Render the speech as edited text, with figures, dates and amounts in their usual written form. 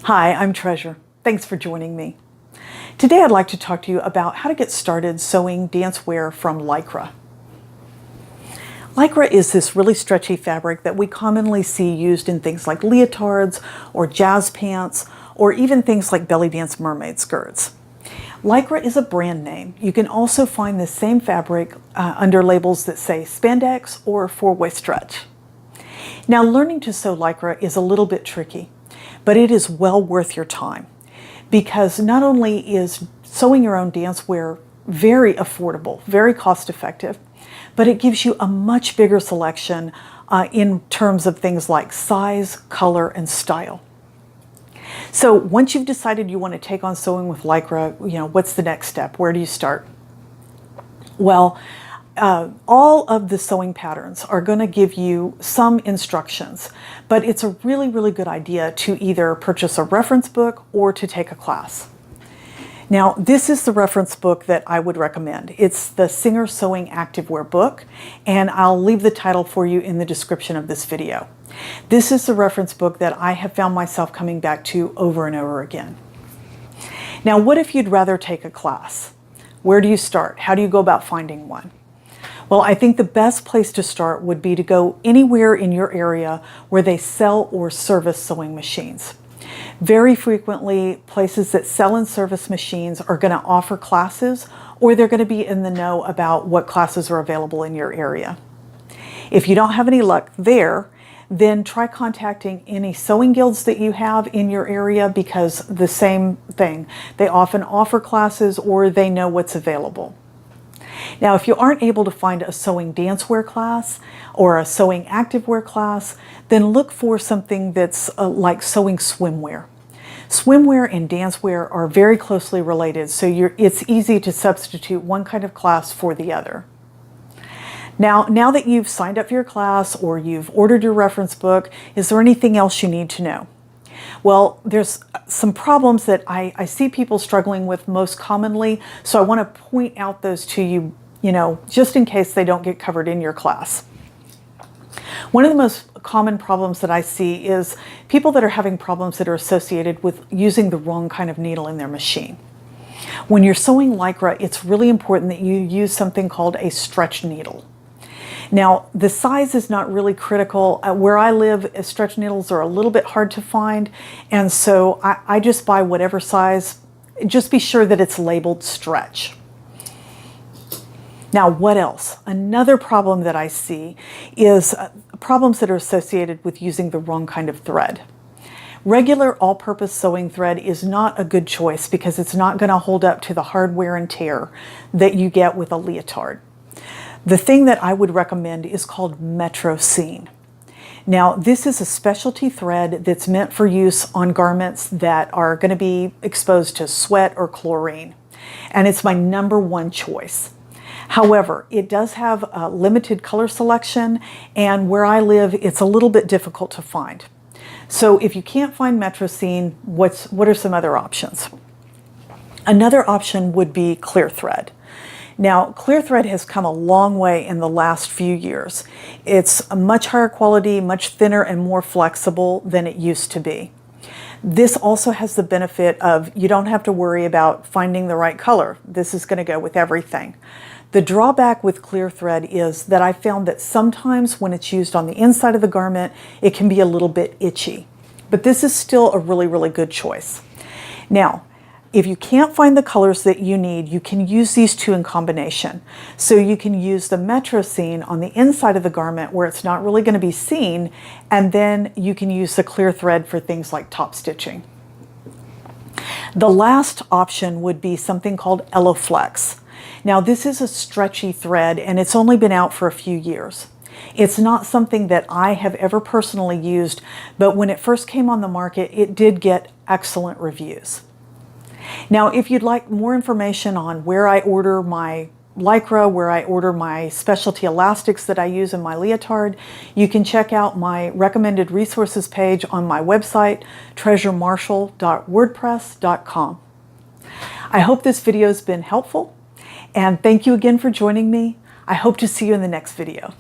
Hi, I'm Treasure. Thanks for joining me. Today I'd like to talk to you about how to get started sewing dancewear from Lycra. Lycra is this really stretchy fabric that we commonly see used in things like leotards or jazz pants or even things like belly dance mermaid skirts. Lycra is a brand name. You can also find the same fabric under labels that say spandex or four-way stretch. Now, learning to sew Lycra is a little bit tricky, but it is well worth your time because not only is sewing your own dancewear very affordable, very cost-effective, but it gives you a much bigger selection in terms of things like size, color, and style. So once you've decided you want to take on sewing with Lycra, what's the next step? Where do you start? Well, all of the sewing patterns are going to give you some instructions, but it's a really, really good idea to either purchase a reference book or to take a class. Now, this is the reference book that I would recommend. It's the Singer Sewing Activewear book, and I'll leave the title for you in the description of this video. This is the reference book that I have found myself coming back to over and over again. Now, what if you'd rather take a class? Where do you start? How do you go about finding one? Well, I think the best place to start would be to go anywhere in your area where they sell or service sewing machines. Very frequently, places that sell and service machines are going to offer classes, or they're going to be in the know about what classes are available in your area. If you don't have any luck there, then try contacting any sewing guilds that you have in your area, because the same thing, they often offer classes or they know what's available. Now, if you aren't able to find a sewing dancewear class or a sewing activewear class, then look for something that's like sewing swimwear. Swimwear and dancewear are very closely related, so it's easy to substitute one kind of class for the other. Now that you've signed up for your class or you've ordered your reference book, is there anything else you need to know? Well, there's some problems that I see people struggling with most commonly, so I want to point out those to you, just in case they don't get covered in your class. One of the most common problems that I see is people that are having problems that are associated with using the wrong kind of needle in their machine. When you're sewing Lycra, it's really important that you use something called a stretch needle. Now, the size is not really critical. Where I live, stretch needles are a little bit hard to find, and so I just buy whatever size. Just be sure that it's labeled stretch. Now, what else? Another problem that I see is problems that are associated with using the wrong kind of thread. Regular all-purpose sewing thread is not a good choice because it's not going to hold up to the hard wear and tear that you get with a leotard. The thing that I would recommend is called Metrosene. Now, this is a specialty thread that's meant for use on garments that are going to be exposed to sweat or chlorine, and it's my #1 choice. However, it does have a limited color selection, and where I live, it's a little bit difficult to find. So if you can't find Metrosene, what are some other options? Another option would be clear thread. Now, clear thread has come a long way in the last few years. It's a much higher quality, much thinner and more flexible than it used to be. This also has the benefit of you don't have to worry about finding the right color. This is going to go with everything. The drawback with clear thread is that I found that sometimes when it's used on the inside of the garment, it can be a little bit itchy. But this is still a really, really good choice. Now, if you can't find the colors that you need, you can use these two in combination. So you can use the Metrosene on the inside of the garment where it's not really going to be seen, and then you can use the clear thread for things like top stitching. The last option would be something called Eloflex. Now, this is a stretchy thread, and it's only been out for a few years. It's not something that I have ever personally used, but when it first came on the market, it did get excellent reviews. Now, if you'd like more information on where I order my Lycra, where I order my specialty elastics that I use in my leotard, you can check out my recommended resources page on my website, treasuremarshall.wordpress.com. I hope this video has been helpful, and thank you again for joining me. I hope to see you in the next video.